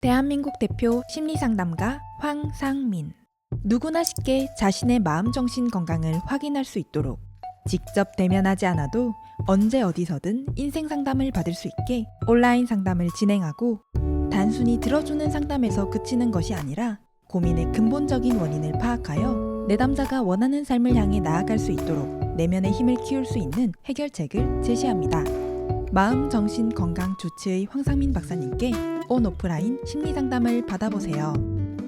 대한민국 대표 심리상담가 황상민. 누구나 쉽게 자신의 마음 정신 건강을 확인할 수 있도록 직접 대면하지 않아도 언제 어디서든 인생 상담을 받을 수 있게 온라인 상담을 진행하고, 단순히 들어주는 상담에서 그치는 것이 아니라 고민의 근본적인 원인을 파악하여 내담자가 원하는 삶을 향해 나아갈 수 있도록 내면의 힘을 키울 수 있는 해결책을 제시합니다. 마음 정신 건강 주치의 황상민 박사님께 온 오프라인 심리 상담을 받아보세요.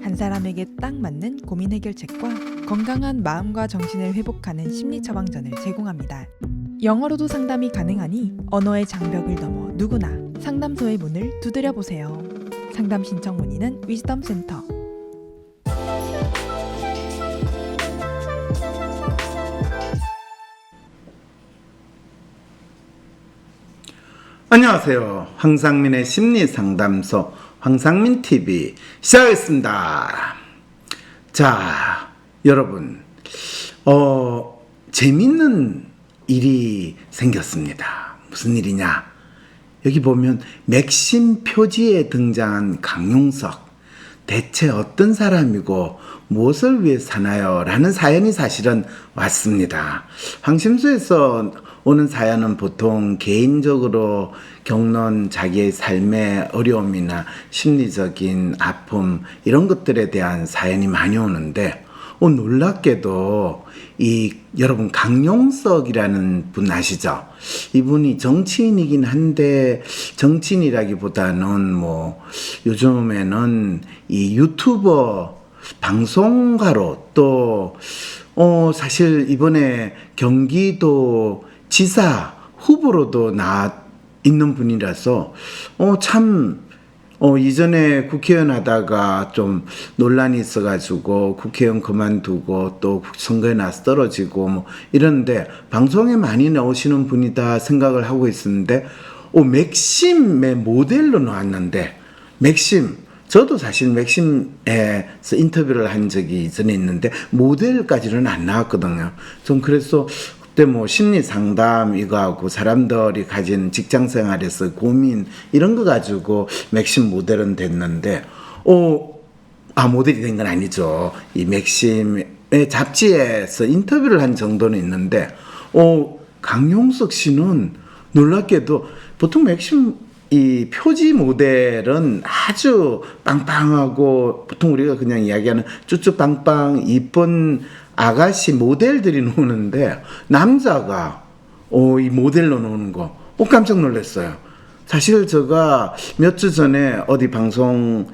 한 사람에게 딱 맞는 고민 해결책과 건강한 마음과 정신을 회복하는 심리 처방전을 제공합니다. 영어로도 상담이 가능하니 언어의 장벽을 넘어 누구나 상담소의 문을 두드려 보세요. 상담 신청 문의는 위즈덤 센터. 안녕하세요. 황상민의 심리상담소 황상민TV 시작하겠습니다. 자, 여러분, 재밌는 일이 생겼습니다. 무슨 일이냐? 여기 보면 맥심 표지에 등장한 강용석, 대체 어떤 사람이고 무엇을 위해 사나요? 라는 사연이 사실은 왔습니다. 황심소에서 오는 사연은 보통 개인적으로 겪는 자기의 삶의 어려움이나 심리적인 아픔, 이런 것들에 대한 사연이 많이 오는데, 놀랍게도 여러분 강용석이라는 분 아시죠? 이분이 정치인이긴 한데, 정치인이라기보다는 요즘에는 이 유튜버 방송가로, 또 사실 이번에 경기도 지사 후보로도 나와 있는 분이라서 이전에 국회의원 하다가 좀 논란이 있어가지고 국회의원 그만두고 또 선거에 나서 떨어지고 이러는데 방송에 많이 나오시는 분이다 생각을 하고 있었는데, 맥심의 모델로 나왔는데, 맥심, 저도 사실 맥심에서 인터뷰를 한 적이 이전에 있는데 모델까지는 안 나왔거든요. 좀 그래서 그때 심리 상담 이거하고 사람들이 가진 직장 생활에서 고민 이런 거 가지고 맥심 모델은 됐는데, 모델이 된 건 아니죠. 이 맥심의 잡지에서 인터뷰를 한 정도는 있는데, 강용석 씨는 놀랍게도 보통 맥심 이 표지 모델은 아주 빵빵하고, 보통 우리가 그냥 이야기하는 쭈쭈빵빵 이쁜 아가씨 모델들이 노는데, 남자가 이 모델로 노는 거 깜짝 놀랐어요. 사실 제가 몇 주 전에 어디 방송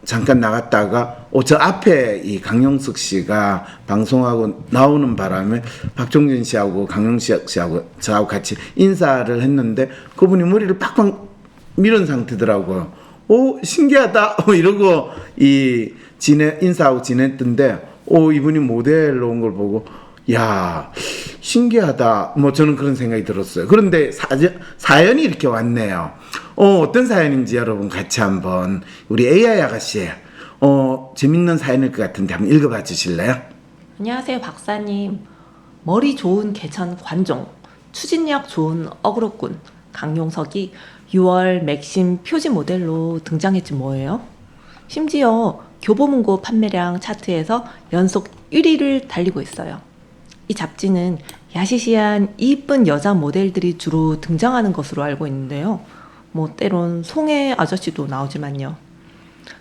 잠깐 나갔다가 저 앞에 이 강용석 씨가 방송하고 나오는 바람에 박종진 씨하고 강용석 씨하고 저하고 같이 인사를 했는데, 그분이 머리를 팍팍 밀은 상태더라고요. 신기하다 이러고 인사하고 지냈던데, 이분이 모델로 온 걸 보고, 야, 신기하다. 저는 그런 생각이 들었어요. 그런데 사연이 이렇게 왔네요. 어떤 사연인지 여러분 같이 한번, 우리 AI 아가씨, 재밌는 사연일 것 같은데 한번 읽어봐 주실래요? 안녕하세요, 박사님. 머리 좋은 개천 관종, 추진력 좋은 어그로꾼 강용석이 6월 맥심 표지 모델로 등장했지 뭐예요? 심지어 교보문고 판매량 차트에서 연속 1위를 달리고 있어요. 이 잡지는 야시시한 이쁜 여자 모델들이 주로 등장하는 것으로 알고 있는데요. 때론 송혜 아저씨도 나오지만요.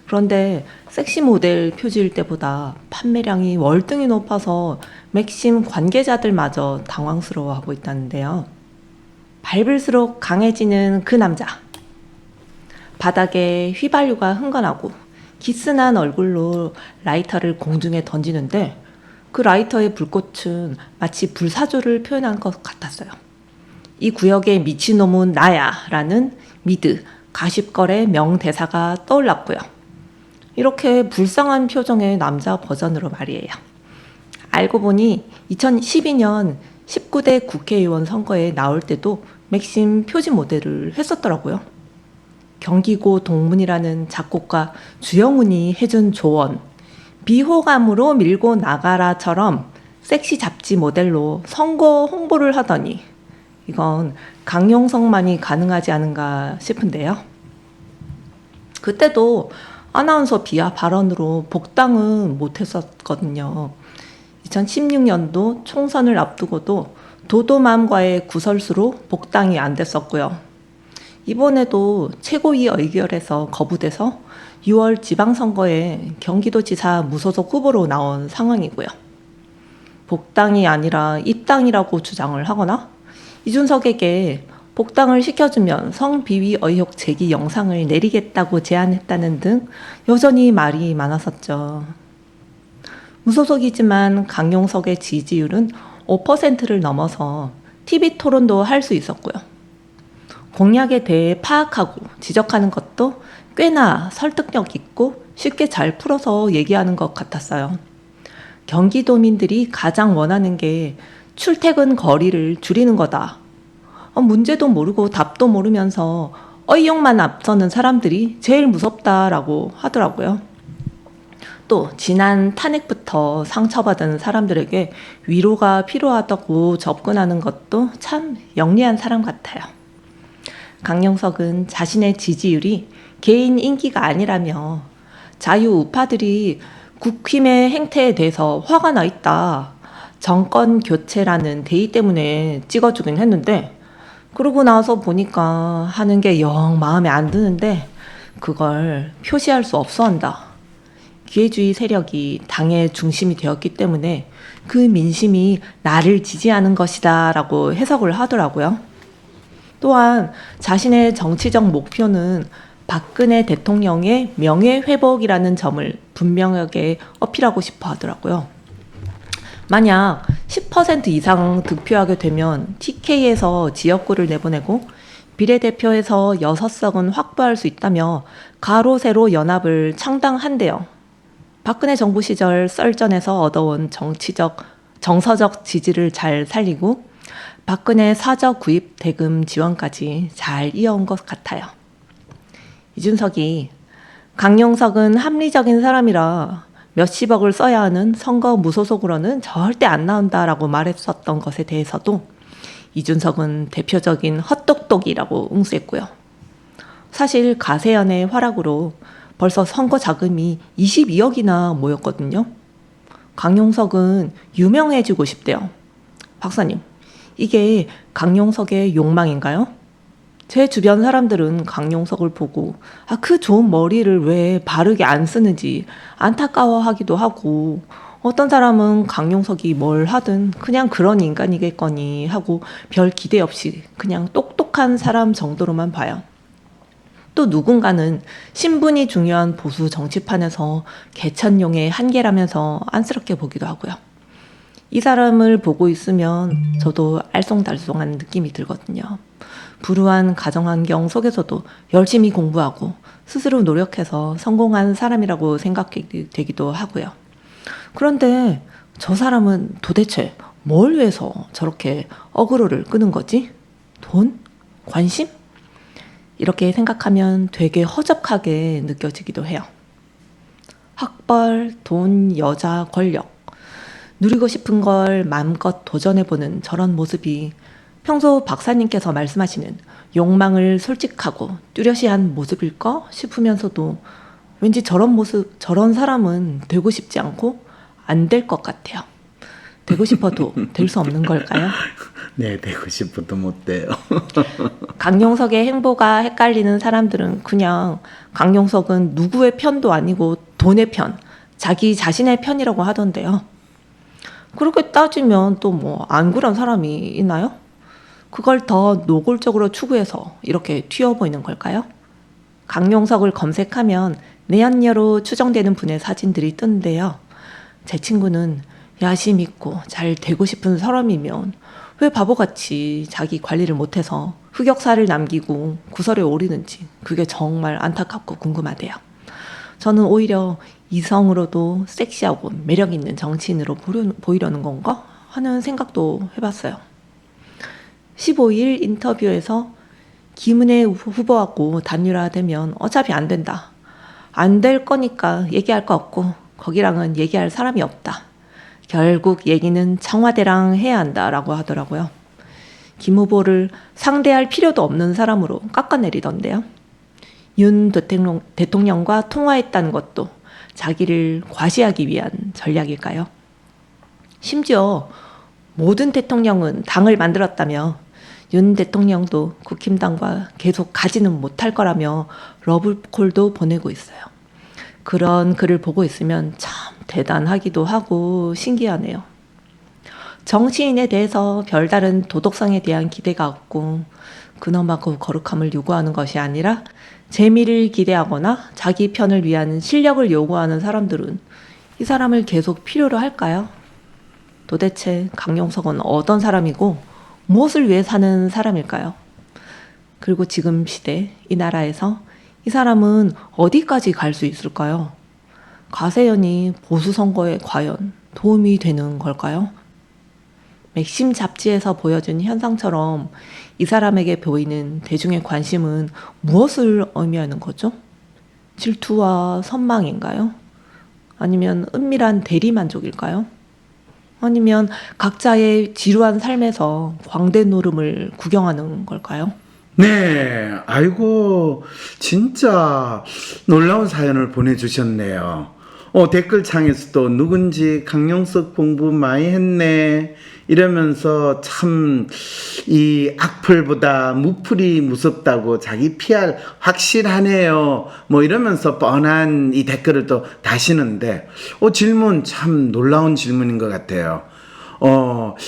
그런데 섹시 모델 표지일 때보다 판매량이 월등히 높아서 맥심 관계자들마저 당황스러워하고 있다는데요. 밟을수록 강해지는 그 남자. 바닥에 휘발유가 흥건하고 기스난 얼굴로 라이터를 공중에 던지는데, 그 라이터의 불꽃은 마치 불사조를 표현한 것 같았어요. 이 구역의 미친놈은 나야 라는 미드 가십걸의 명대사가 떠올랐고요. 이렇게 불쌍한 표정의 남자 버전으로 말이에요. 알고 보니 2012년 19대 국회의원 선거에 나올 때도 맥심 표지 모델을 했었더라고요. 경기고 동문이라는 작곡가 주영훈이 해준 조언, 비호감으로 밀고 나가라처럼 섹시 잡지 모델로 선거 홍보를 하더니, 이건 강용석만이 가능하지 않은가 싶은데요. 그때도 아나운서 비하 발언으로 복당은 못했었거든요. 2016년도 총선을 앞두고도 도도맘과의 구설수로 복당이 안 됐었고요. 이번에도 최고위 의결에서 거부돼서 6월 지방선거에 경기도지사 무소속 후보로 나온 상황이고요. 복당이 아니라 입당이라고 주장을 하거나 이준석에게 복당을 시켜주면 성비위 의혹 제기 영상을 내리겠다고 제안했다는 등 여전히 말이 많았었죠. 무소속이지만 강용석의 지지율은 5%를 넘어서 TV 토론도 할 수 있었고요. 공약에 대해 파악하고 지적하는 것도 꽤나 설득력 있고 쉽게 잘 풀어서 얘기하는 것 같았어요. 경기도민들이 가장 원하는 게 출퇴근 거리를 줄이는 거다. 문제도 모르고 답도 모르면서 의욕만 앞서는 사람들이 제일 무섭다라고 하더라고요. 또 지난 탄핵부터 상처받은 사람들에게 위로가 필요하다고 접근하는 것도 참 영리한 사람 같아요. 강용석은 자신의 지지율이 개인 인기가 아니라며 자유우파들이 국힘의 행태에 대해서 화가 나 있다. 정권 교체라는 대의 때문에 찍어주긴 했는데 그러고 나서 보니까 하는 게 영 마음에 안 드는데 그걸 표시할 수 없어 한다. 기회주의 세력이 당의 중심이 되었기 때문에 그 민심이 나를 지지하는 것이다 라고 해석을 하더라고요. 또한 자신의 정치적 목표는 박근혜 대통령의 명예회복이라는 점을 분명하게 어필하고 싶어 하더라고요. 만약 10% 이상 득표하게 되면 TK에서 지역구를 내보내고 비례대표에서 6석은 확보할 수 있다며 가로 세로 연합을 창당한대요. 박근혜 정부 시절 썰전에서 얻어온 정서적 지지를 잘 살리고 박근혜 사적 구입 대금 지원까지 잘 이어온 것 같아요. 이준석이 강용석은 합리적인 사람이라 몇십억을 써야 하는 선거 무소속으로는 절대 안 나온다라고 말했었던 것에 대해서도 이준석은 대표적인 헛똑똑이라고 응수했고요. 사실 가세연의 활약으로 벌써 선거 자금이 22억이나 모였거든요. 강용석은 유명해지고 싶대요. 박사님, 이게 강용석의 욕망인가요? 제 주변 사람들은 강용석을 보고 그 좋은 머리를 왜 바르게 안 쓰는지 안타까워하기도 하고 어떤 사람은 강용석이 뭘 하든 그냥 그런 인간이겠거니 하고 별 기대 없이 그냥 똑똑한 사람 정도로만 봐요. 또 누군가는 신분이 중요한 보수 정치판에서 개천용의 한계라면서 안쓰럽게 보기도 하고요. 이 사람을 보고 있으면 저도 알쏭달쏭한 느낌이 들거든요. 불우한 가정환경 속에서도 열심히 공부하고 스스로 노력해서 성공한 사람이라고 생각되기도 하고요. 그런데 저 사람은 도대체 뭘 위해서 저렇게 어그로를 끄는 거지? 돈? 관심? 이렇게 생각하면 되게 허접하게 느껴지기도 해요. 학벌, 돈, 여자, 권력. 누리고 싶은 걸 마음껏 도전해보는 저런 모습이 평소 박사님께서 말씀하시는 욕망을 솔직하고 뚜렷이한 모습일까 싶으면서도 왠지 저런 모습, 저런 사람은 되고 싶지 않고 안 될 것 같아요. 되고 싶어도 될 수 없는 걸까요? 네, 되고 싶어도 못 돼요. 강용석의 행보가 헷갈리는 사람들은 그냥 강용석은 누구의 편도 아니고 돈의 편, 자기 자신의 편이라고 하던데요. 그렇게 따지면 또 뭐 안 그런 사람이 있나요? 그걸 더 노골적으로 추구해서 이렇게 튀어 보이는 걸까요? 강용석을 검색하면 내연녀로 추정되는 분의 사진들이 뜨는데요. 제 친구는 야심 있고 잘 되고 싶은 사람이면 왜 바보같이 자기 관리를 못해서 흑역사를 남기고 구설에 오르는지 그게 정말 안타깝고 궁금하대요. 저는 오히려 이성으로도 섹시하고 매력 있는 정치인으로 보이려는 건가 하는 생각도 해봤어요. 15일 인터뷰에서 김은혜 후보하고 단일화되면 어차피 안 된다. 안 될 거니까 얘기할 거 없고 거기랑은 얘기할 사람이 없다. 결국 얘기는 청와대랑 해야 한다라고 하더라고요. 김 후보를 상대할 필요도 없는 사람으로 깎아내리던데요. 윤 대통령과 통화했다는 것도 자기를 과시하기 위한 전략일까요? 심지어 모든 대통령은 당을 만들었다며 윤 대통령도 국힘당과 계속 가지는 못할 거라며 러브콜도 보내고 있어요. 그런 글을 보고 있으면 참 대단하기도 하고 신기하네요. 정치인에 대해서 별다른 도덕성에 대한 기대가 없고 근엄하고 거룩함을 요구하는 것이 아니라 재미를 기대하거나 자기 편을 위한 실력을 요구하는 사람들은 이 사람을 계속 필요로 할까요? 도대체 강용석은 어떤 사람이고 무엇을 위해 사는 사람일까요? 그리고 지금 시대 이 나라에서 이 사람은 어디까지 갈 수 있을까요? 가세연이 보수 선거에 과연 도움이 되는 걸까요? 맥심 잡지에서 보여준 현상처럼 이 사람에게 보이는 대중의 관심은 무엇을 의미하는 거죠? 질투와 선망인가요? 아니면 은밀한 대리만족일까요? 아니면 각자의 지루한 삶에서 광대 노름을 구경하는 걸까요? 네, 아이고, 진짜 놀라운 사연을 보내주셨네요. 댓글창에서도 누군지 강용석 공부 많이 했네. 이러면서 참 이 악플보다 무플이 무섭다고 자기 PR 확실하네요. 뭐 이러면서 뻔한 이 댓글을 또 다시는데, 질문 참 놀라운 질문인 것 같아요.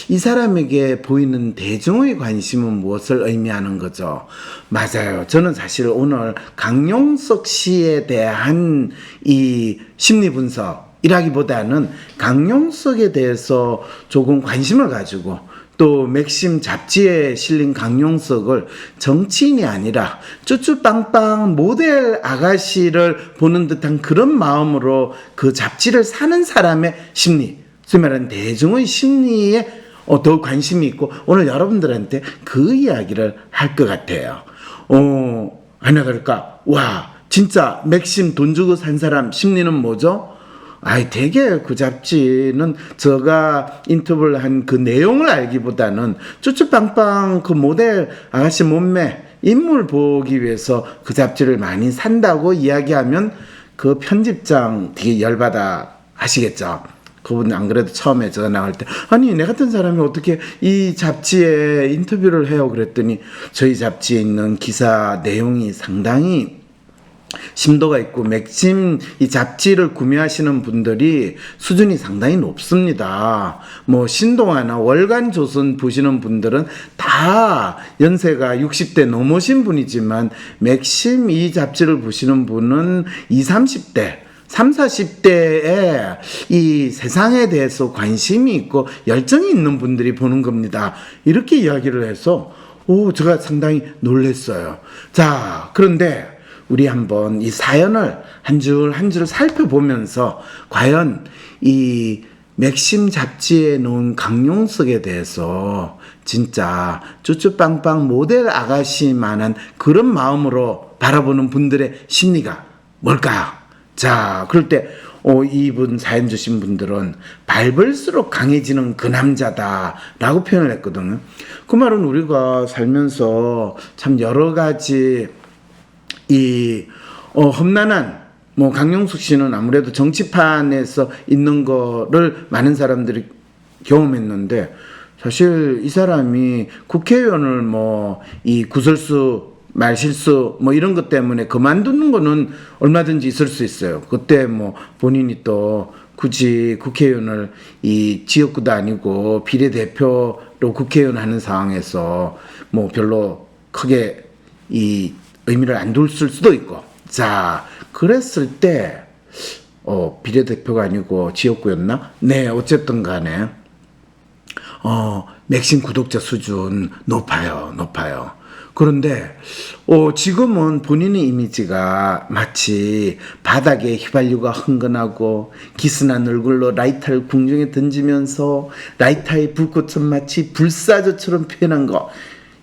이 사람에게 보이는 대중의 관심은 무엇을 의미하는 거죠? 맞아요. 저는 사실 오늘 강용석 씨에 대한 이 심리 분석이라기보다는 강용석에 대해서 조금 관심을 가지고 또 맥심 잡지에 실린 강용석을 정치인이 아니라 쭈쭈빵빵 모델 아가씨를 보는 듯한 그런 마음으로 그 잡지를 사는 사람의 심리, 소위 말하는 대중의 심리에 더 관심이 있고 오늘 여러분들한테 그 이야기를 할 것 같아요. 아니나 다를까, 와 진짜 맥심 돈 주고 산 사람 심리는 뭐죠? 되게 그 잡지는 제가 인터뷰를 한 그 내용을 알기보다는 쭈쭈빵빵 그 모델 아가씨 몸매 인물 보기 위해서 그 잡지를 많이 산다고 이야기하면 그 편집장 되게 열받아 하시겠죠. 그분 안 그래도 처음에 제가 나갈 때 아니 내 같은 사람이 어떻게 이 잡지에 인터뷰를 해요 그랬더니 저희 잡지에 있는 기사 내용이 상당히 심도가 있고 맥심 이 잡지를 구매하시는 분들이 수준이 상당히 높습니다. 뭐 신동아나 월간조선 보시는 분들은 다 연세가 60대 넘으신 분이지만 맥심 이 잡지를 보시는 분은 20, 30대 30, 40대에 이 세상에 대해서 관심이 있고 열정이 있는 분들이 보는 겁니다. 이렇게 이야기를 해서 제가 상당히 놀랐어요. 자, 그런데 우리 한번 이 사연을 한 줄 한 줄 살펴보면서 과연 이 맥심 잡지에 놓은 강용석에 대해서 진짜 쭈쭈빵빵 모델 아가씨만한 그런 마음으로 바라보는 분들의 심리가 뭘까요? 자, 그럴 때 이분 사연 주신 분들은 밟을수록 강해지는 그 남자다라고 표현을 했거든요. 그 말은 우리가 살면서 참 여러 가지 이 험난한 뭐 강용석 씨는 아무래도 정치판에서 있는 거를 많은 사람들이 경험했는데 사실 이 사람이 국회의원을 뭐 이 구설수 말실수 뭐 이런 것 때문에 그만두는 거는 얼마든지 있을 수 있어요. 그때 뭐 본인이 또 굳이 국회의원을 이 지역구도 아니고 비례대표로 국회의원 하는 상황에서 뭐 별로 크게 이 의미를 안 둘 수도 있고. 자, 그랬을 때 비례대표가 아니고 지역구였나? 네, 어쨌든 간에 맥심 구독자 수준 높아요. 그런데 지금은 본인의 이미지가 마치 바닥에 휘발유가 흥건하고 기스난 얼굴로 라이터를 궁중에 던지면서 라이터의 불꽃은 마치 불사조처럼 표현한 거.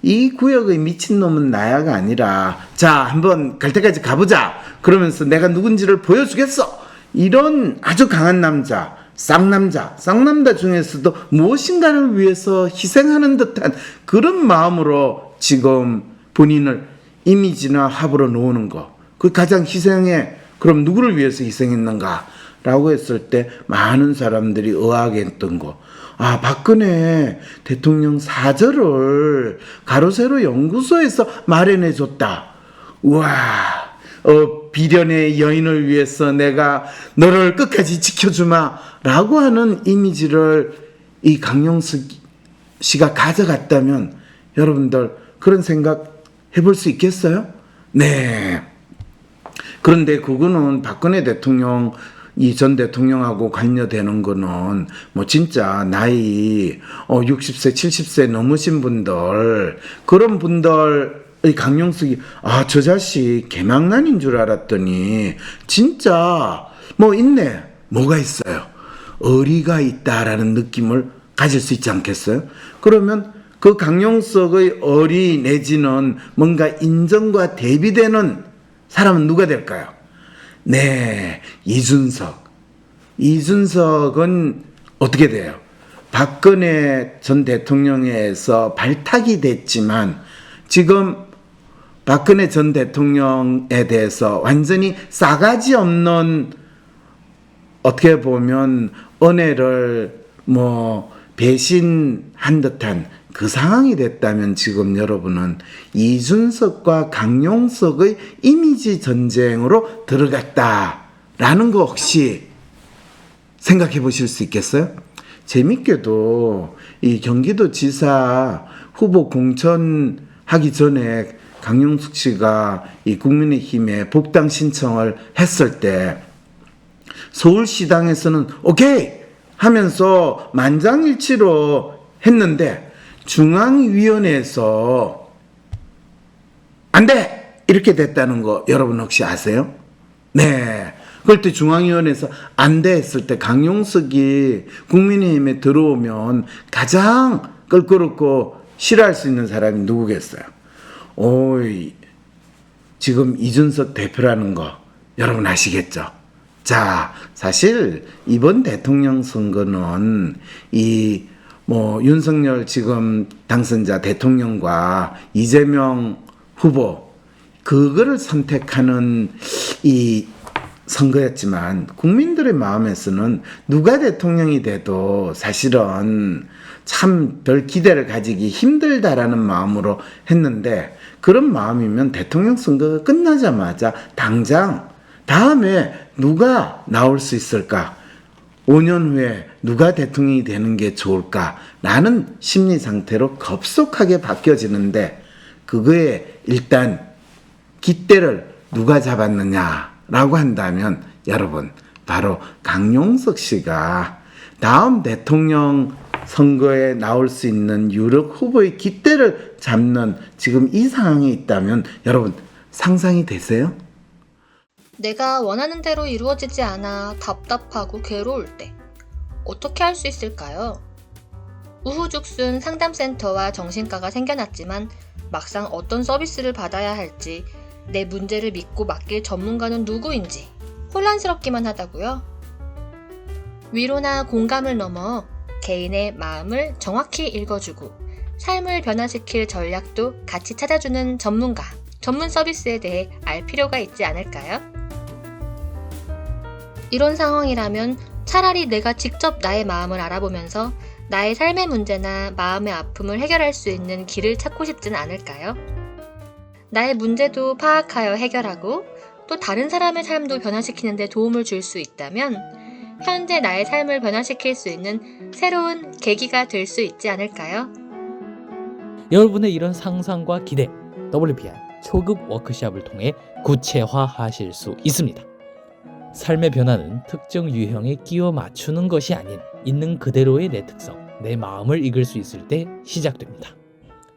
이 구역의 미친놈은 나야가 아니라 자 한번 갈 때까지 가보자 그러면서 내가 누군지를 보여주겠어 이런 아주 강한 남자 쌍남자 중에서도 무엇인가를 위해서 희생하는 듯한 그런 마음으로 지금 본인을 이미지나 합으로 놓는 거 그 가장 희생에 그럼 누구를 위해서 희생했는가? 라고 했을 때 많은 사람들이 의아했던 거. 아, 박근혜 대통령 사절을 가로세로 연구소에서 마련해 줬다. 우와, 비련의 여인을 위해서 내가 너를 끝까지 지켜주마. 라고 하는 이미지를 이 강용석 씨가 가져갔다면 여러분들 그런 생각 해볼 수 있겠어요? 네. 그런데 그거는 박근혜 대통령 이 전 대통령하고 관여되는 거는 뭐 진짜 나이 60세 70세 넘으신 분들 그런 분들의 강용석이 저 자식 개망난인 줄 알았더니 진짜 뭐 있네. 뭐가 있어요? 어리가 있다라는 느낌을 가질 수 있지 않겠어요? 그러면 그 강용석의 어리 내지는 뭔가 인정과 대비되는 사람은 누가 될까요? 네, 이준석. 이준석은 어떻게 돼요? 박근혜 전 대통령에서 발탁이 됐지만 지금 박근혜 전 대통령에 대해서 완전히 싸가지 없는 어떻게 보면 은혜를 배신한 듯한 그 상황이 됐다면 지금 여러분은 이준석과 강용석의 이미지 전쟁으로 들어갔다라는 거 혹시 생각해 보실 수 있겠어요? 재밌게도 이 경기도지사 후보 공천하기 전에 강용석 씨가 이 국민의힘에 복당 신청을 했을 때 서울시당에서는 오케이 하면서 만장일치로 했는데 중앙위원회에서 안 돼! 이렇게 됐다는 거 여러분 혹시 아세요? 네. 그럴 때 중앙위원회에서 안 돼 했을 때 강용석이 국민의힘에 들어오면 가장 껄끄럽고 싫어할 수 있는 사람이 누구겠어요? 지금 이준석 대표라는 거 여러분 아시겠죠? 자, 사실 이번 대통령 선거는 윤석열 지금 당선자 대통령과 이재명 후보 그거를 선택하는 이 선거였지만 국민들의 마음에서는 누가 대통령이 돼도 사실은 참 별 기대를 가지기 힘들다라는 마음으로 했는데 그런 마음이면 대통령 선거가 끝나자마자 당장 다음에 누가 나올 수 있을까? 5년 후에 누가 대통령이 되는 게 좋을까라는 심리 상태로 급속하게 바뀌어지는데 그거에 일단 깃대를 누가 잡았느냐라고 한다면 여러분 바로 강용석 씨가 다음 대통령 선거에 나올 수 있는 유력 후보의 깃대를 잡는 지금 이 상황에 있다면 여러분 상상이 되세요? 내가 원하는 대로 이루어지지 않아 답답하고 괴로울 때 어떻게 할 수 있을까요? 우후죽순 상담센터와 정신과가 생겨났지만 막상 어떤 서비스를 받아야 할지 내 문제를 믿고 맡길 전문가는 누구인지 혼란스럽기만 하다고요? 위로나 공감을 넘어 개인의 마음을 정확히 읽어주고 삶을 변화시킬 전략도 같이 찾아주는 전문가, 전문 서비스에 대해 알 필요가 있지 않을까요? 이런 상황이라면 차라리 내가 직접 나의 마음을 알아보면서 나의 삶의 문제나 마음의 아픔을 해결할 수 있는 길을 찾고 싶진 않을까요? 나의 문제도 파악하여 해결하고 또 다른 사람의 삶도 변화시키는 데 도움을 줄 수 있다면 현재 나의 삶을 변화시킬 수 있는 새로운 계기가 될 수 있지 않을까요? 여러분의 이런 상상과 기대, WPI 초급 워크숍을 통해 구체화하실 수 있습니다. 삶의 변화는 특정 유형에 끼워 맞추는 것이 아닌 있는 그대로의 내 특성, 내 마음을 읽을 수 있을 때 시작됩니다.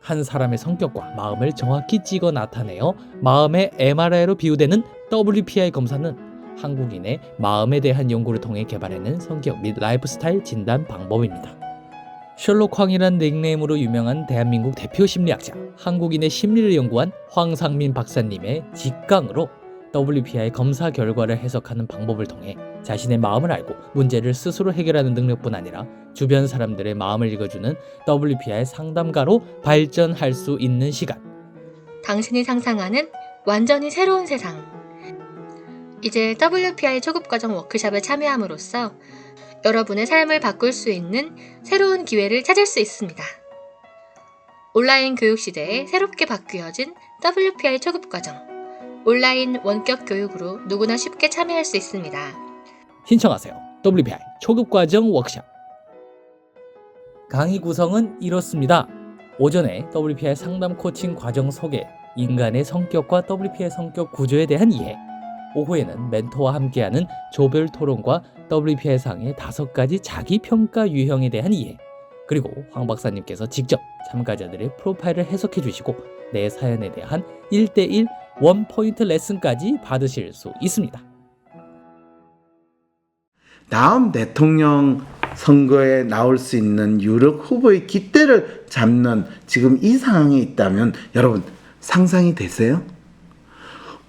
한 사람의 성격과 마음을 정확히 찍어 나타내어 마음의 MRI로 비유되는 WPI 검사는 한국인의 마음에 대한 연구를 통해 개발해낸 성격 및 라이프 스타일 진단 방법입니다. 셜록 황이란 닉네임으로 유명한 대한민국 대표 심리학자, 한국인의 심리를 연구한 황상민 박사님의 직강으로 WPI 검사 결과를 해석하는 방법을 통해 자신의 마음을 알고 문제를 스스로 해결하는 능력뿐 아니라 주변 사람들의 마음을 읽어주는 WPI 상담가로 발전할 수 있는 시간. 당신이 상상하는 완전히 새로운 세상. 이제 WPI 초급과정 워크샵에 참여함으로써 여러분의 삶을 바꿀 수 있는 새로운 기회를 찾을 수 있습니다. 온라인 교육 시대에 새롭게 바뀌어진 WPI 초급과정. 온라인 원격 교육으로 누구나 쉽게 참여할 수 있습니다. 신청하세요. WPI 초급과정 워크샵. 강의 구성은 이렇습니다. 오전에 WPI 상담 코칭 과정 소개, 인간의 성격과 WPI 성격 구조에 대한 이해, 오후에는 멘토와 함께하는 조별 토론과 WPI 상의 5가지 자기평가 유형에 대한 이해, 그리고 황 박사님께서 직접 참가자들의 프로파일을 해석해 주시고 내 사연에 대한 1:1 원포인트 레슨까지 받으실 수 있습니다. 다음 대통령 선거에 나올 수 있는 유력 후보의 깃대를 잡는 지금 이 상황에 있다면 여러분 상상이 되세요?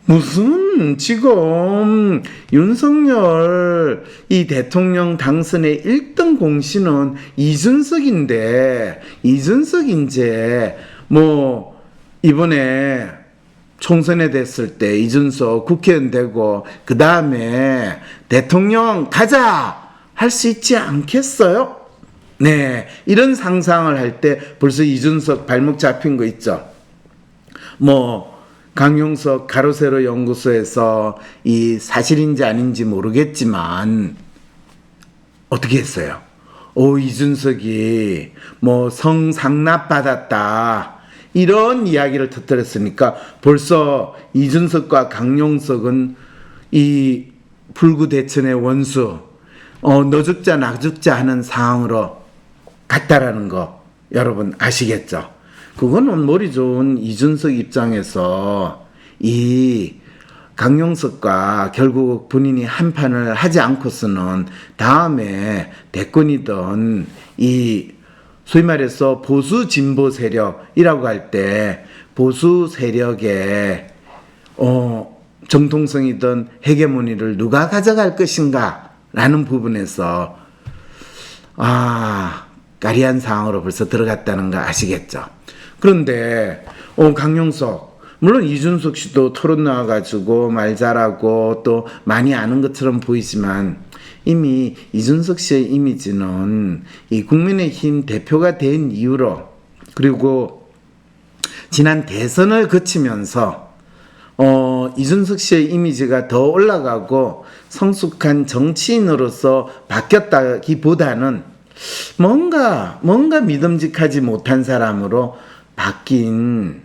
무슨 지금 윤석열 이 대통령 당선의 1등 공신은 이준석인데 이준석이 이제 뭐 이번에 총선에 됐을 때 이준석 국회의원 되고 그 다음에 대통령 가자 할 수 있지 않겠어요? 네, 이런 상상을 할 때 벌써 이준석 발목 잡힌 거 있죠. 뭐 강용석 가로세로 연구소에서 이 사실인지 아닌지 모르겠지만 어떻게 했어요? 이준석이 뭐 성상납 받았다 이런 이야기를 터뜨렸으니까 벌써 이준석과 강용석은 이 불구대천의 원수 너 죽자 나 죽자 하는 상황으로 갔다라는 거 여러분 아시겠죠? 그거는 머리 좋은 이준석 입장에서 이 강용석과 결국 본인이 한판을 하지 않고서는 다음에 대권이든 이 소위 말해서 보수 진보 세력이라고 할 때 보수 세력의 정통성이든 헤게모니를 누가 가져갈 것인가 라는 부분에서 까리한 상황으로 벌써 들어갔다는 거 아시겠죠? 그런데 강용석 물론 이준석 씨도 토론 나와가지고 말 잘하고 또 많이 아는 것처럼 보이지만 이미 이준석 씨의 이미지는 이 국민의힘 대표가 된 이후로 그리고 지난 대선을 거치면서 이준석 씨의 이미지가 더 올라가고 성숙한 정치인으로서 바뀌었다기보다는 뭔가 믿음직하지 못한 사람으로 바뀐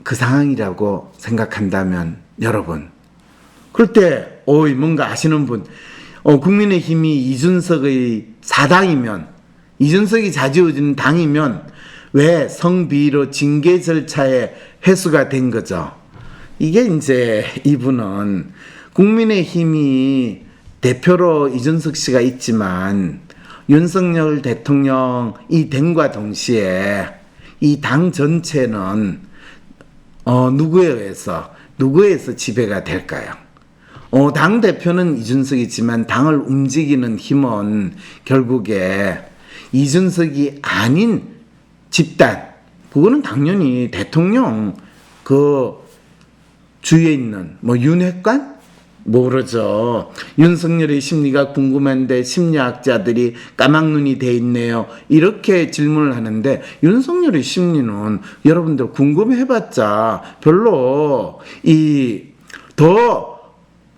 그 상황이라고 생각한다면 여러분 그럴 때 뭔가 아시는 분 국민의힘이 이준석의 사당이면 이준석이 좌지우지는 당이면 왜 성비로 징계 절차에 회수가 된 거죠. 이게 이제 이분은 국민의힘이 대표로 이준석 씨가 있지만 윤석열 대통령이 됨과 동시에 이 당 전체는 누구에 의해서 지배가 될까요? 당 대표는 이준석이지만 당을 움직이는 힘은 결국에 이준석이 아닌 집단, 그거는 당연히 대통령 그 주위에 있는 윤핵관? 모르죠. 윤석열의 심리가 궁금한데 심리학자들이 까막눈이 돼 있네요. 이렇게 질문을 하는데 윤석열의 심리는 여러분들 궁금해봤자 별로 더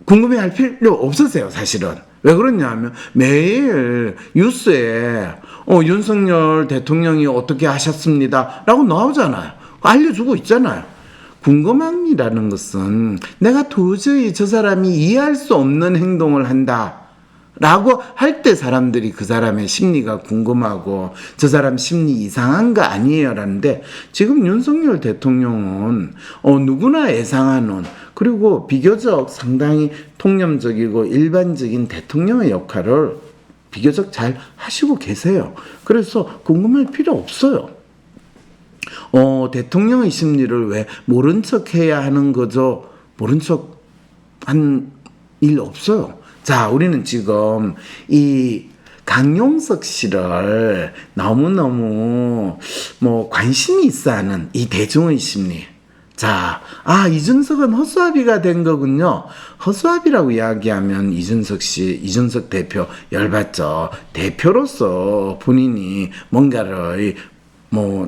궁금해할 필요 없으세요. 사실은. 왜 그러냐면 매일 뉴스에 윤석열 대통령이 어떻게 하셨습니다 라고 나오잖아요. 알려주고 있잖아요. 궁금함이라는 것은 내가 도저히 저 사람이 이해할 수 없는 행동을 한다 라고 할 때 사람들이 그 사람의 심리가 궁금하고 저 사람 심리 이상한 거 아니에요 라는데 지금 윤석열 대통령은 누구나 예상하는 그리고 비교적 상당히 통념적이고 일반적인 대통령의 역할을 비교적 잘 하시고 계세요. 그래서 궁금할 필요 없어요. 대통령의 심리를 왜 모른 척 해야 하는 거죠? 모른 척 한 일 없어요. 자, 우리는 지금 이 강용석 씨를 너무너무 관심이 있어 하는 이 대중의 심리. 자, 이준석은 허수아비가 된 거군요. 허수아비라고 이야기하면 이준석 대표 열받죠. 대표로서 본인이 뭔가를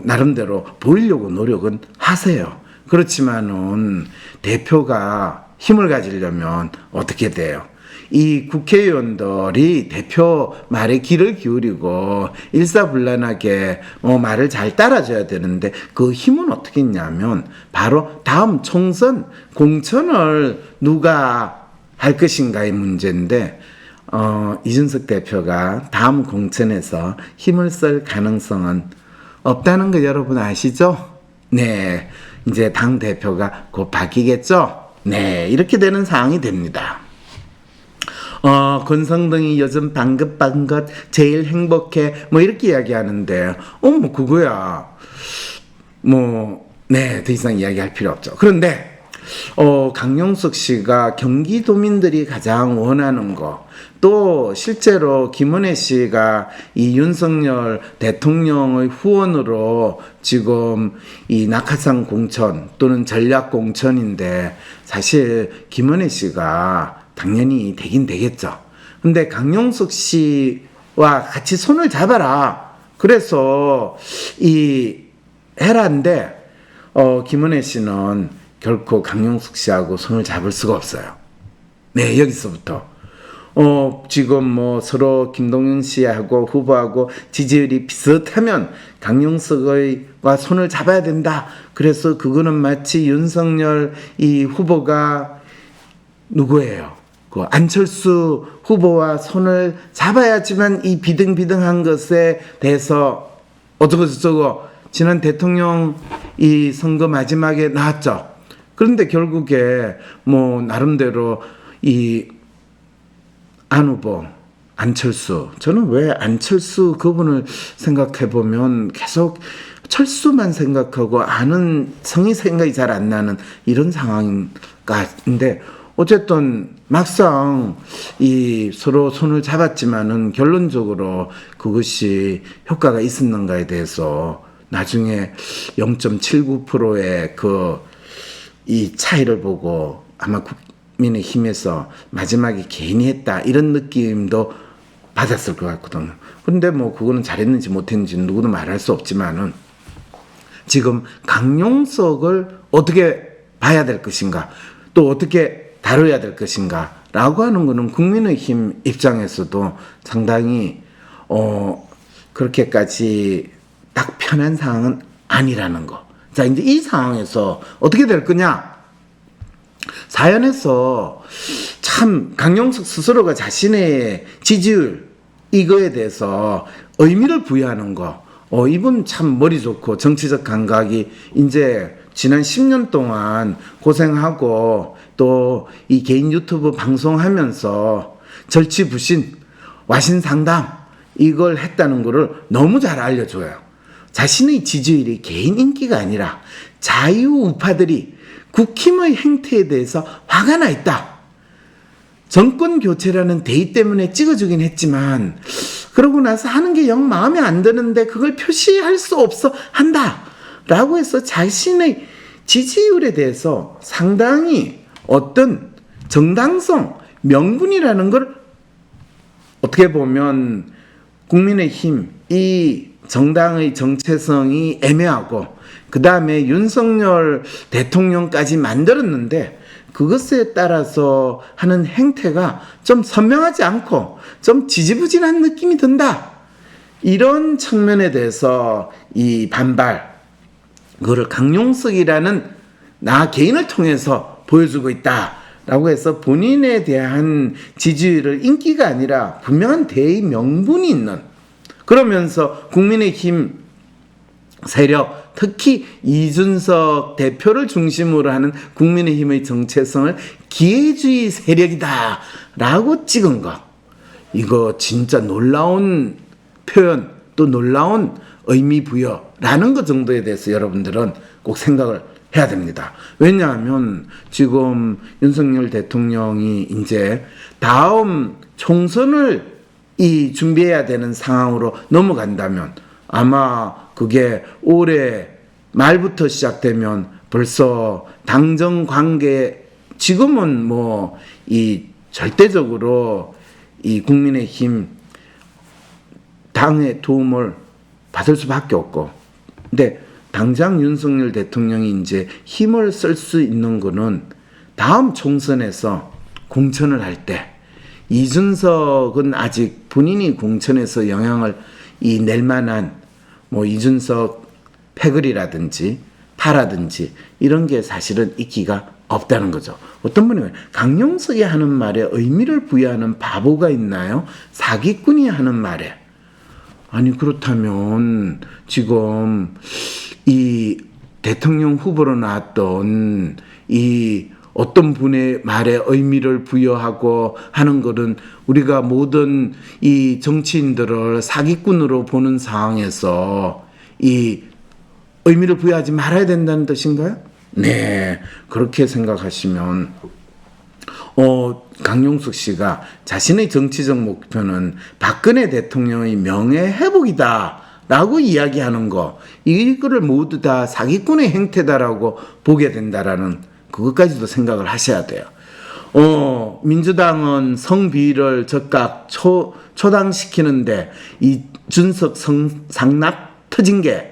나름대로 보이려고 노력은 하세요. 그렇지만은 대표가 힘을 가지려면 어떻게 돼요? 이 국회의원들이 대표 말에 귀를 기울이고 일사불란하게 말을 잘 따라줘야 되는데 그 힘은 어떻게 있냐면 바로 다음 총선 공천을 누가 할 것인가의 문제인데 이준석 대표가 다음 공천에서 힘을 쓸 가능성은 없다는 거 여러분 아시죠? 네, 이제 당 대표가 곧 바뀌겠죠? 네, 이렇게 되는 상황이 됩니다. 권성동이 요즘 방긋방긋 제일 행복해 이렇게 이야기하는데 그거야 네, 더 이상 이야기할 필요 없죠. 그런데 강용석 씨가 경기도민들이 가장 원하는 거, 또 실제로 김은혜 씨가 이 윤석열 대통령의 후원으로 지금 이 낙하산 공천 또는 전략 공천인데 사실 김은혜 씨가 당연히 되긴 되겠죠. 근데 강용석 씨와 같이 손을 잡아라. 그래서 해라인데 김은혜 씨는 결코 강용석 씨하고 손을 잡을 수가 없어요. 네, 여기서부터 지금 서로 김동연 씨하고 후보하고 지지율이 비슷하면 강용석과 손을 잡아야 된다. 그래서 그거는 마치 윤석열 이 후보가 누구예요? 그 안철수 후보와 손을 잡아야지만 이 비등비등한 것에 대해서 어쩌고저쩌고 지난 대통령 이 선거 마지막에 나왔죠. 그런데 결국에 나름대로 이 안 후보 안철수, 저는 왜 안철수 그분을 생각해 보면 계속 철수만 생각하고 안은 성의 생각이 잘 안 나는 이런 상황인데 어쨌든 막상 서로 손을 잡았지만은 결론적으로 그것이 효과가 있었는가에 대해서 나중에 0.79%의 이 차이를 보고 아마 국민의힘에서 마지막에 괜히 했다 이런 느낌도 받았을 것 같거든요. 근데 그거는 잘했는지 못했는지 누구도 말할 수 없지만은 지금 강용석을 어떻게 봐야 될 것인가, 또 어떻게 다뤄야 될 것인가 라고 하는 거는 국민의힘 입장에서도 상당히 그렇게까지 딱 편한 상황은 아니라는 거. 자, 이제 이 상황에서 어떻게 될 거냐? 사연에서 참 강용석 스스로가 자신의 지지율 이거에 대해서 의미를 부여하는 거. 이분 참 머리 좋고 정치적 감각이 이제 지난 10년 동안 고생하고 또 이 개인 유튜브 방송하면서 절치부신 와신상담 이걸 했다는 거를 너무 잘 알려줘요. 자신의 지지율이 개인 인기가 아니라 자유우파들이 국힘의 행태에 대해서 화가 나 있다. 정권 교체라는 대의 때문에 찍어주긴 했지만 그러고 나서 하는 게 영 마음에 안 드는데 그걸 표시할 수 없어 한다. 라고 해서 자신의 지지율에 대해서 상당히 어떤 정당성, 명분이라는 걸 어떻게 보면 국민의힘 이 정당의 정체성이 애매하고 그 다음에 윤석열 대통령까지 만들었는데 그것에 따라서 하는 행태가 좀 선명하지 않고 좀 지지부진한 느낌이 든다. 이런 측면에 대해서 이 반발, 그거를 강용석이라는 나 개인을 통해서 보여주고 있다라고 해서 본인에 대한 지지율을 인기가 아니라 분명한 대의 명분이 있는, 그러면서 국민의힘 세력, 특히 이준석 대표를 중심으로 하는 국민의힘의 정체성을 기회주의 세력이다라고 찍은 거. 이거 진짜 놀라운 표현, 또 놀라운 의미 부여라는 것 정도에 대해서 여러분들은 꼭 생각을 해야 됩니다. 왜냐하면 지금 윤석열 대통령이 이제 다음 총선을 준비해야 되는 상황으로 넘어간다면 아마 그게 올해 말부터 시작되면 벌써 당정 관계 지금은 뭐 이 절대적으로 이 국민의힘 당의 도움을 받을 수밖에 없고, 근데 당장 윤석열 대통령이 이제 힘을 쓸 수 있는 거는 다음 총선에서 공천을 할 때, 이준석은 아직 본인이 공천에서 영향을 낼 만한 뭐 이준석 패거리라든지 파라든지 이런 게 사실은 있기가 없다는 거죠. 어떤 분이 강용석이 하는 말에 의미를 부여하는 바보가 있나요? 사기꾼이 하는 말에. 아니 그렇다면 지금 이 대통령 후보로 나왔던 이 어떤 분의 말에 의미를 부여하고 하는 것은 우리가 모든 이 정치인들을 사기꾼으로 보는 상황에서 이 의미를 부여하지 말아야 된다는 뜻인가요? 네, 그렇게 생각하시면 강용석 씨가 자신의 정치적 목표는 박근혜 대통령의 명예회복이다 라고 이야기하는 거, 이거를 모두 다 사기꾼의 행태다라고 보게 된다라는 그것까지도 생각을 하셔야 돼요. 민주당은 성비를 즉각 초당시키는데 이준석 상납 터진 게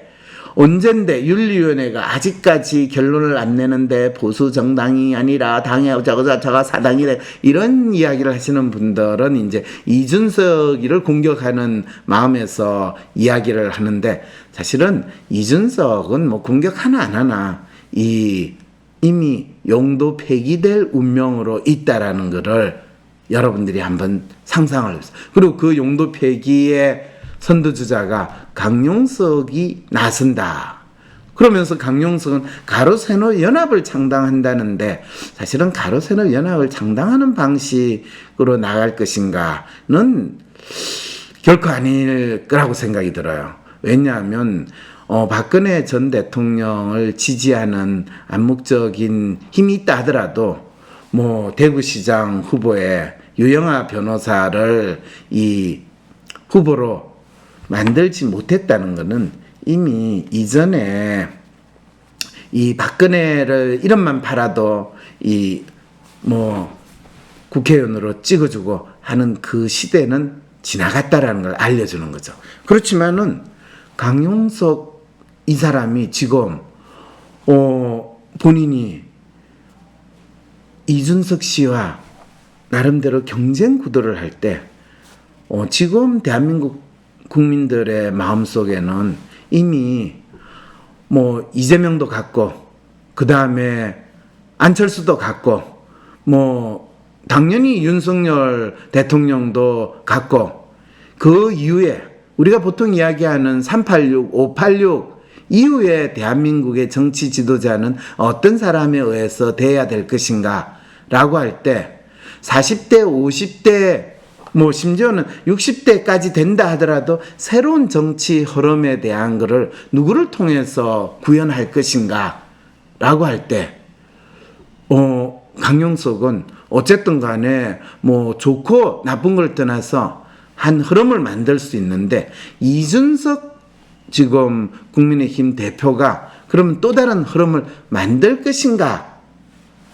언젠데 윤리위원회가 아직까지 결론을 안 내는데 보수 정당이 아니라 당이 저가 사당이래, 이런 이야기를 하시는 분들은 이제 이준석이를 공격하는 마음에서 이야기를 하는데, 사실은 이준석은 뭐 공격 하나 안 하나 이미 용도 폐기될 운명으로 있다라는 것을 여러분들이 한번 상상을 해보세요. 그리고 그 용도 폐기의 선두주자가 강용석이 나선다. 그러면서 강용석은 가로세로 연합을 창당한다는데, 사실은 가로세로 연합을 창당하는 방식으로 나갈 것인가는 결코 아닐 거라고 생각이 들어요. 왜냐하면 박근혜 전 대통령을 지지하는 암묵적인 힘이 있다 하더라도 뭐 대구시장 후보에 유영아 변호사를 이 후보로 만들지 못했다는 것은 이미 이전에 이 박근혜를 이름만 팔아도 이 뭐 국회의원으로 찍어주고 하는 그 시대는 지나갔다라는 걸 알려주는 거죠. 그렇지만은 강용석 이 사람이 지금 본인이 이준석 씨와 나름대로 경쟁 구도를 할 때 지금 대한민국 국민들의 마음속에는 이미 뭐 이재명도 갔고, 그 다음에 안철수도 갔고, 뭐 당연히 윤석열 대통령도 갔고, 그 이후에 우리가 보통 이야기하는 386, 586 이후에 대한민국의 정치 지도자는 어떤 사람에 의해서 돼야 될 것인가 라고 할 때 40대, 50대, 뭐 심지어는 60대까지 된다 하더라도 새로운 정치 흐름에 대한 것을 누구를 통해서 구현할 것인가 라고 할 때 강용석은 어쨌든 간에 뭐 좋고 나쁜 걸 떠나서 한 흐름을 만들 수 있는데, 이준석 지금 국민의힘 대표가 그러면 또 다른 흐름을 만들 것인가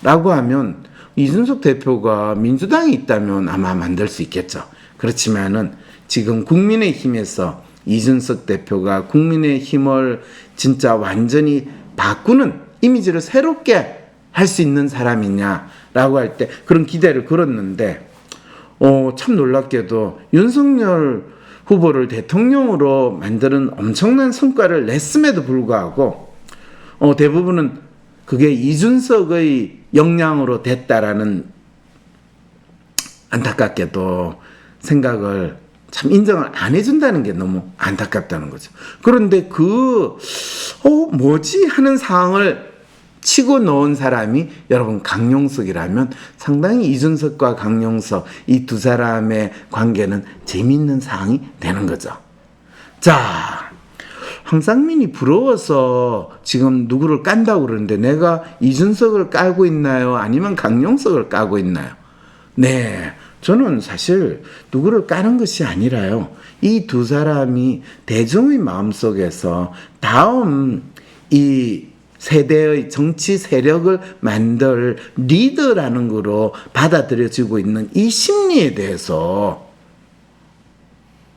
라고 하면, 이준석 대표가 민주당이 있다면 아마 만들 수 있겠죠. 그렇지만은 지금 국민의힘에서 이준석 대표가 국민의힘을 진짜 완전히 바꾸는 이미지를 새롭게 할 수 있는 사람이냐라고 할 때 그런 기대를 걸었는데, 참 놀랍게도 윤석열 후보를 대통령으로 만드는 엄청난 성과를 냈음에도 불구하고 대부분은 그게 이준석의 역량으로 됐다라는 안타깝게도 생각을 참 인정을 안 해준다는 게 너무 안타깝다는 거죠. 그런데 뭐지 하는 상황을 치고 넣은 사람이 여러분 강용석이라면 상당히 이준석과 강용석 이 두 사람의 관계는 재미있는 상황이 되는 거죠. 자, 황상민이 부러워서 지금 누구를 깐다고 그러는데, 내가 이준석을 깔고 있나요? 아니면 강용석을 까고 있나요? 네, 저는 사실 누구를 까는 것이 아니라요, 이 두 사람이 대중의 마음속에서 다음 이 세대의 정치 세력을 만들 리더라는 거로 받아들여지고 있는 이 심리에 대해서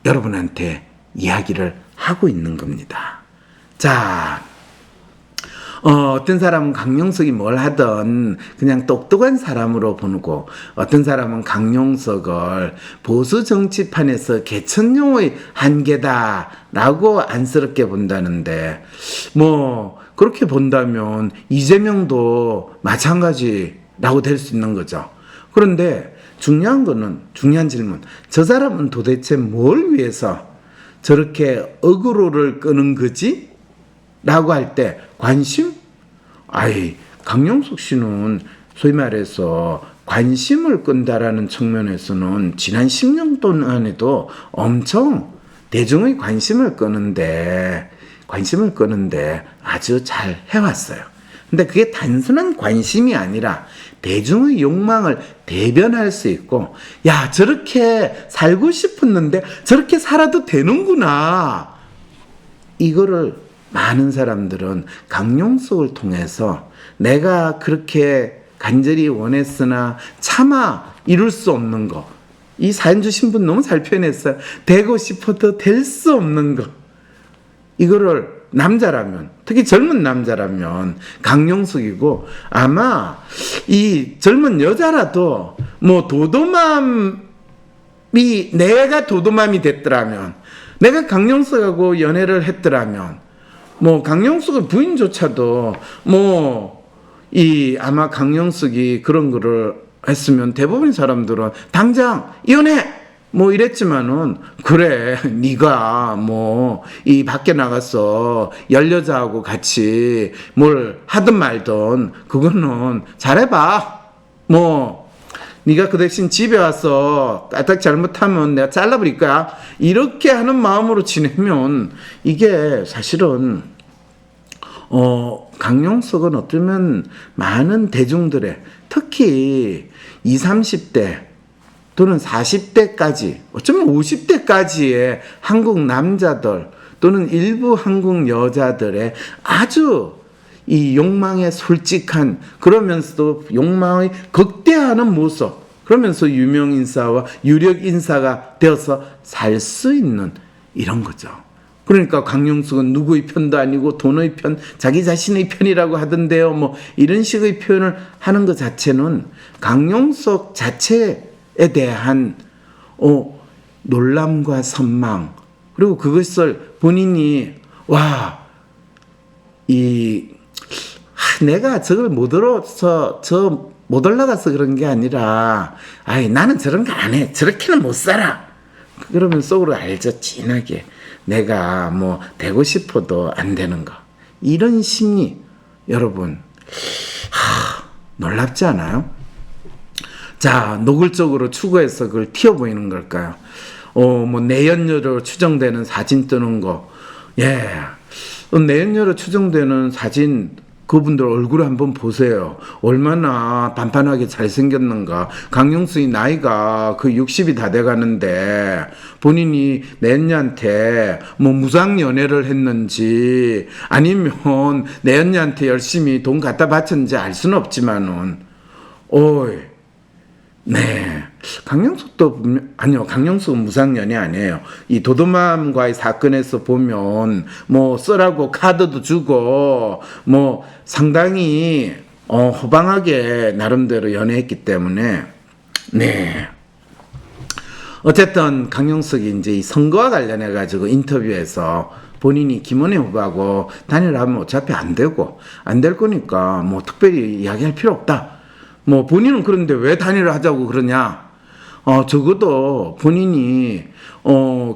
여러분한테 이야기를 하고 있는 겁니다. 자, 어떤 사람은 강용석이 뭘 하든 그냥 똑똑한 사람으로 보고, 어떤 사람은 강용석을 보수 정치판에서 개천용의 한계다라고 안쓰럽게 본다는데, 뭐 그렇게 본다면 이재명도 마찬가지라고 될 수 있는 거죠. 그런데 중요한 질문, 저 사람은 도대체 뭘 위해서 저렇게 어그로를 끄는 거지? 라고 할 때 관심? 강용석 씨는 소위 말해서 관심을 끈다라는 측면에서는 지난 10년 동안에도 엄청 대중의 관심을 끄는데 아주 잘 해왔어요. 근데 그게 단순한 관심이 아니라 대중의 욕망을 대변할 수 있고, 야, 저렇게 살고 싶었는데 저렇게 살아도 되는구나. 이거를 많은 사람들은 강용석을 통해서 내가 그렇게 간절히 원했으나 차마 이룰 수 없는 거, 이 사연 주신 분 너무 잘 표현했어요. 되고 싶어도 될 수 없는 거, 이거를 남자라면, 특히 젊은 남자라면 강용석이고, 아마 이 젊은 여자라도 뭐 내가 도도맘이 됐더라면, 내가 강용석하고 연애를 했더라면, 뭐 강용석의 부인조차도 아마 강용석이 그런 거를 했으면 대부분 사람들은 당장 이혼해 뭐 이랬지만은, 그래 네가 뭐 이 밖에 나가서 열여자하고 같이 뭘 하든 말든 그거는 잘해봐, 뭐 네가 그 대신 집에 와서 까딱 잘못하면 내가 잘라버릴 거야, 이렇게 하는 마음으로 지내면, 이게 사실은 강용석은 어쩌면 많은 대중들의, 특히 20, 30대 또는 40대까지, 어쩌면 50대까지의 한국 남자들 또는 일부 한국 여자들의 아주 이 욕망에 솔직한, 그러면서도 욕망의 극대화하는 모습, 그러면서 유명 인사와 유력 인사가 되어서 살 수 있는 이런 거죠. 그러니까 강용석은 누구의 편도 아니고 돈의 편, 자기 자신의 편이라고 하던데요. 뭐 이런 식의 표현을 하는 것 자체는 강용석 자체에 대한 놀람과 선망, 그리고 그것을 본인이 내가 저걸 못 올라가서 그런 게 아니라, 나는 저런 거 안 해, 저렇게는 못 살아, 그러면 속으로 알죠, 진하게 내가 뭐 되고 싶어도 안 되는 거. 이런 심리, 여러분 놀랍지 않아요? 자, 노골적으로 추구해서 그걸 튀어 보이는 걸까요? 뭐 내연녀로 추정되는 사진 뜨는 거, 내연녀로 추정되는 사진, 그분들 얼굴을 한번 보세요. 얼마나 반반하게 잘생겼는가. 강용석이 나이가 거의 60이 다 돼가는데 본인이 내연녀한테 뭐 무상연애를 했는지 아니면 내연녀한테 열심히 돈 갖다 바쳤는지 알 수는 없지만은, 강용석은 무상연애 아니에요. 이 도도맘과의 사건에서 보면 뭐 쓰라고 카드도 주고 뭐 상당히 호방하게 나름대로 연애했기 때문에, 어쨌든 강용석이 이제 이 선거와 관련해 가지고 인터뷰에서 본인이 김원혜 후보하고 단일하면 어차피 안 될 거니까 뭐 특별히 이야기할 필요 없다. 뭐 본인은 그런데 왜 단일을 하자고 그러냐? 적어도 본인이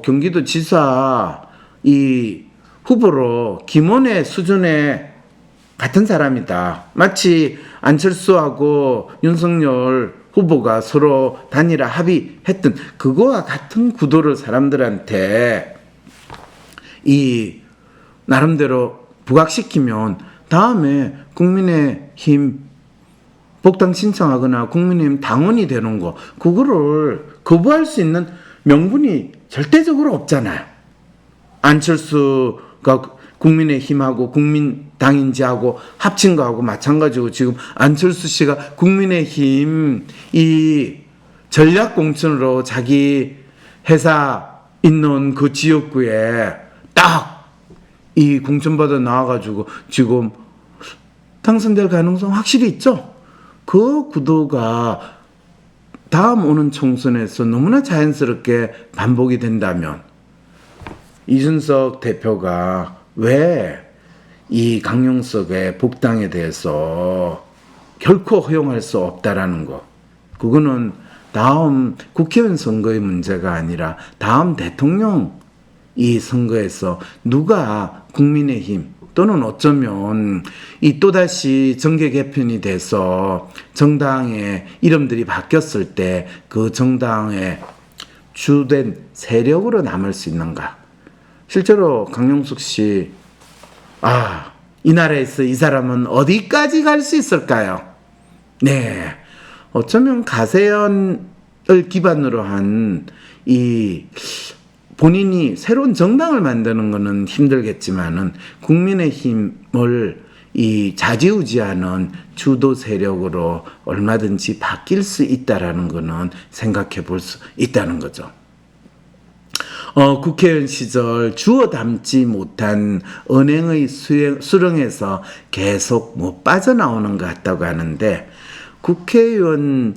경기도 지사 이 후보로 김원혜 수준의 같은 사람이다. 마치 안철수하고 윤석열 후보가 서로 단일화 합의했던 그거와 같은 구도를 사람들한테 이 나름대로 부각시키면 다음에 국민의힘 복당 신청하거나 국민의힘 당원이 되는 거, 그거를 거부할 수 있는 명분이 절대적으로 없잖아요. 안철수가 국민의힘하고 국민당인지하고 합친 거하고 마찬가지고 지금 안철수 씨가 국민의힘 이 전략공천으로 자기 회사 있는 그 지역구에 딱 이 공천받아 나와가지고 지금 당선될 가능성 확실히 있죠. 그 구도가 다음 오는 총선에서 너무나 자연스럽게 반복이 된다면 이준석 대표가 왜 이 강용석의 복당에 대해서 결코 허용할 수 없다라는 거, 그거는 다음 국회의원 선거의 문제가 아니라 다음 대통령 이 선거에서 누가 국민의힘 또는 어쩌면 이 또다시 정계 개편이 돼서 정당의 이름들이 바뀌었을 때 그 정당의 주된 세력으로 남을 수 있는가. 실제로 강용석 씨, 이 나라에서 이 사람은 어디까지 갈 수 있을까요? 네, 어쩌면 가세연을 기반으로 한 이 본인이 새로운 정당을 만드는 것은 힘들겠지만은 국민의힘을 이 좌지우지하는 주도 세력으로 얼마든지 바뀔 수 있다라는 것은 생각해 볼 수 있다는 거죠. 국회의원 시절 주워 담지 못한 은행의 수렁에서 계속 못 빠져나오는 것 같다고 하는데, 국회의원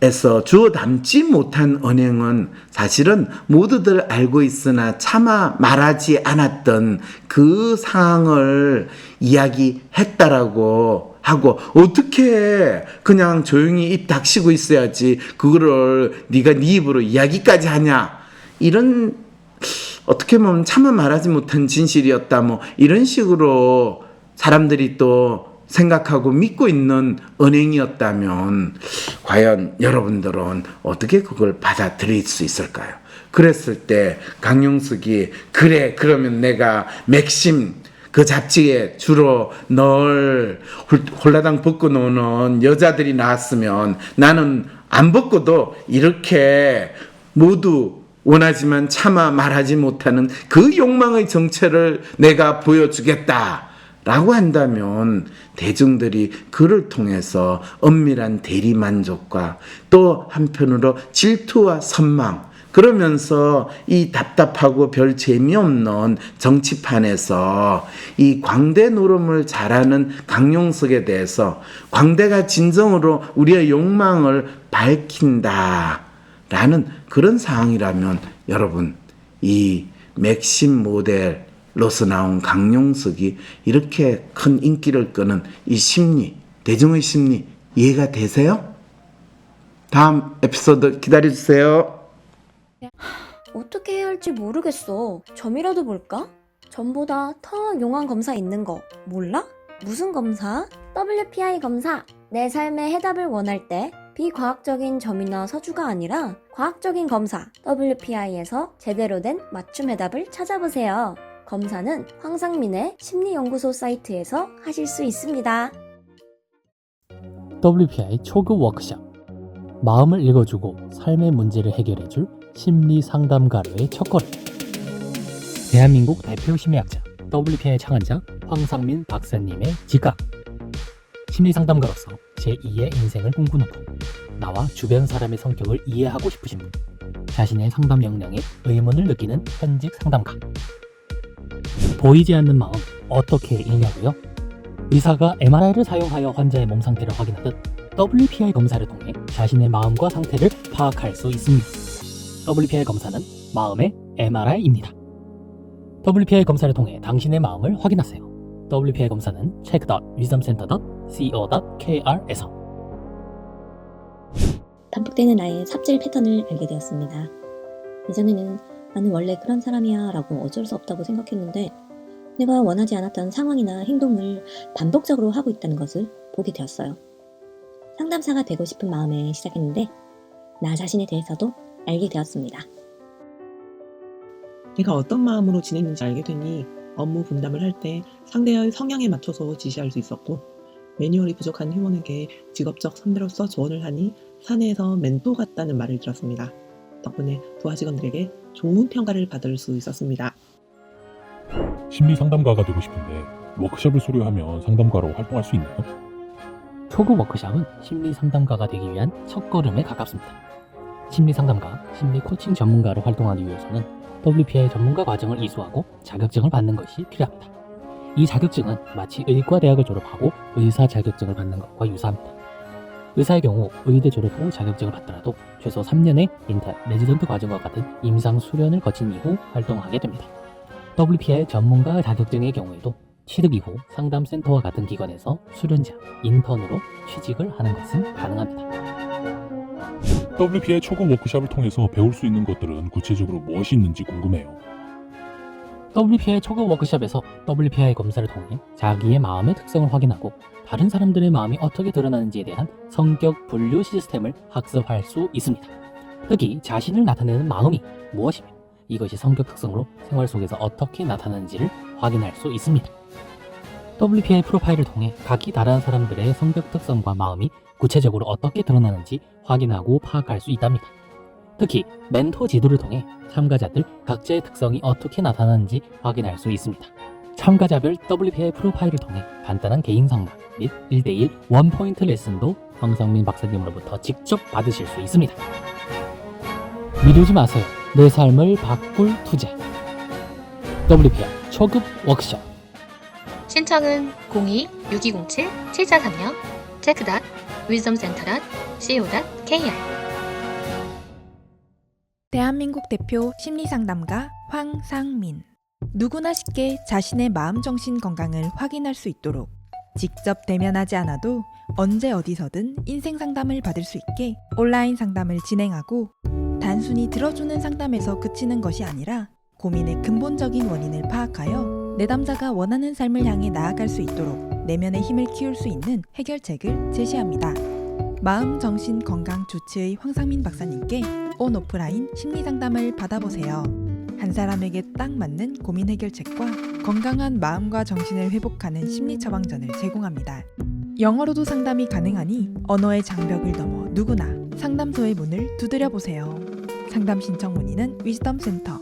에서 주워 담지 못한 은행은 사실은 모두들 알고 있으나 차마 말하지 않았던 그 상황을 이야기했다라고 하고, 어떻게 그냥 조용히 입 닥치고 있어야지 그거를 네가 네 입으로 이야기까지 하냐, 이런 어떻게 보면 차마 말하지 못한 진실이었다, 뭐 이런 식으로 사람들이 또 생각하고 믿고 있는 은행이었다면 과연 여러분들은 어떻게 그걸 받아들일 수 있을까요? 그랬을 때 강용석이 그래, 그러면 내가 맥심 그 잡지에 주로 널 홀라당 벗고 노는 여자들이 나왔으면 나는 안 벗고도 이렇게 모두 원하지만 차마 말하지 못하는 그 욕망의 정체를 내가 보여주겠다 라고 한다면 대중들이 그를 통해서 엄밀한 대리만족과 또 한편으로 질투와 선망, 그러면서 이 답답하고 별 재미없는 정치판에서 이 광대 노름을 잘하는 강용석에 대해서 광대가 진정으로 우리의 욕망을 밝힌다 라는 그런 상황이라면 여러분, 이 맥심 모델로서 나온 강용석이 이렇게 큰 인기를 끄는 이 심리, 대중의 심리 이해가 되세요? 다음 에피소드 기다려주세요. 어떻게 해야 할지 모르겠어. 점이라도 볼까? 점보다 더 용한 검사 있는 거 몰라? 무슨 검사? WPI 검사. 내 삶의 해답을 원할 때 비과학적인 점이나 서주가 아니라 과학적인 검사 WPI에서 제대로 된 맞춤 해답을 찾아보세요. 검사는 황상민의 심리연구소 사이트에서 하실 수 있습니다. WPI 초급 워크숍. 마음을 읽어주고 삶의 문제를 해결해줄 심리상담가로의 첫걸음. 대한민국 대표 심리학자 WPI 창안자 황상민 박사님의 직각. 심리상담가로서 제2의 인생을 꿈꾸는 분, 나와 주변 사람의 성격을 이해하고 싶으신 분, 자신의 상담 역량에 의문을 느끼는 현직 상담가. 보이지 않는 마음 어떻게 읽냐고요? 의사가 MRI를 사용하여 환자의 몸 상태를 확인하듯 WPI 검사를 통해 자신의 마음과 상태를 파악할 수 있습니다. WPI 검사는 마음의 MRI입니다. WPI 검사를 통해 당신의 마음을 확인하세요. WPI 검사는 check.wisdomcenter.co.kr에서. 반복되는 나의 삽질 패턴을 알게 되었습니다. 예전에는 나는 원래 그런 사람이야 라고 어쩔 수 없다고 생각했는데, 내가 원하지 않았던 상황이나 행동을 반복적으로 하고 있다는 것을 보게 되었어요. 상담사가 되고 싶은 마음에 시작했는데 나 자신에 대해서도 알게 되었습니다. 내가 어떤 마음으로 지냈는지 알게 되니 업무 분담을 할 때 상대의 성향에 맞춰서 지시할 수 있었고, 매뉴얼이 부족한 회원에게 직업적 선배로서 조언을 하니 사내에서 멘토 같다는 말을 들었습니다. 덕분에 부하 직원들에게 좋은 평가를 받을 수 있었습니다. 심리 상담가가 되고 싶은데 워크숍을 수료하면 상담가로 활동할 수 있나요? 초급 워크숍은 심리 상담가가 되기 위한 첫걸음에 가깝습니다. 심리 상담가, 심리 코칭 전문가로 활동하기 위해서는 WPI 전문가 과정을 이수하고 자격증을 받는 것이 필요합니다. 이 자격증은 마치 의과대학을 졸업하고 의사 자격증을 받는 것과 유사합니다. 의사의 경우 의대 졸업 후 자격증을 받더라도 최소 3년의 인턴, 레지던트 과정과 같은 임상 수련을 거친 이후 활동하게 됩니다. WPI 전문가 자격증의 경우에도 취득 이후 상담센터와 같은 기관에서 수련자, 인턴으로 취직을 하는 것은 가능합니다. WPI 초급 워크숍을 통해서 배울 수 있는 것들은 구체적으로 무엇이 있는지 궁금해요. WPI 초급 워크숍에서 WPI 검사를 통해 자기의 마음의 특성을 확인하고 다른 사람들의 마음이 어떻게 드러나는지에 대한 성격 분류 시스템을 학습할 수 있습니다. 특히 자신을 나타내는 마음이 무엇이며 이것이 성격 특성으로 생활 속에서 어떻게 나타나는지를 확인할 수 있습니다. WPI 프로파일을 통해 각기 다른 사람들의 성격 특성과 마음이 구체적으로 어떻게 드러나는지 확인하고 파악할 수 있답니다. 특히 멘토 지도를 통해 참가자들 각자의 특성이 어떻게 나타나는지 확인할 수 있습니다. 참가자별 WPI 프로파일을 통해 간단한 개인 상담 및 1대1 원포인트 레슨도 황상민 박사님으로부터 직접 받으실 수 있습니다. 미루지 마세요. 내 삶을 바꿀 투자. WPI 초급 워크숍. 신청은 02-6207-7430 check.wisdomcenter.co.kr. 대한민국 대표 심리상담가 황상민. 누구나 쉽게 자신의 마음 정신 건강을 확인할 수 있도록 직접 대면하지 않아도 언제 어디서든 인생 상담을 받을 수 있게 온라인 상담을 진행하고 단순히 들어주는 상담에서 그치는 것이 아니라 고민의 근본적인 원인을 파악하여 내담자가 원하는 삶을 향해 나아갈 수 있도록 내면의 힘을 키울 수 있는 해결책을 제시합니다. 마음, 정신, 건강 주치의 황상민 박사님께 온 오프라인 심리 상담을 받아보세요. 한 사람에게 딱 맞는 고민 해결책과 건강한 마음과 정신을 회복하는 심리 처방전을 제공합니다. 영어로도 상담이 가능하니 언어의 장벽을 넘어 누구나 상담소의 문을 두드려 보세요. 상담 신청 문의는 위즈덤 센터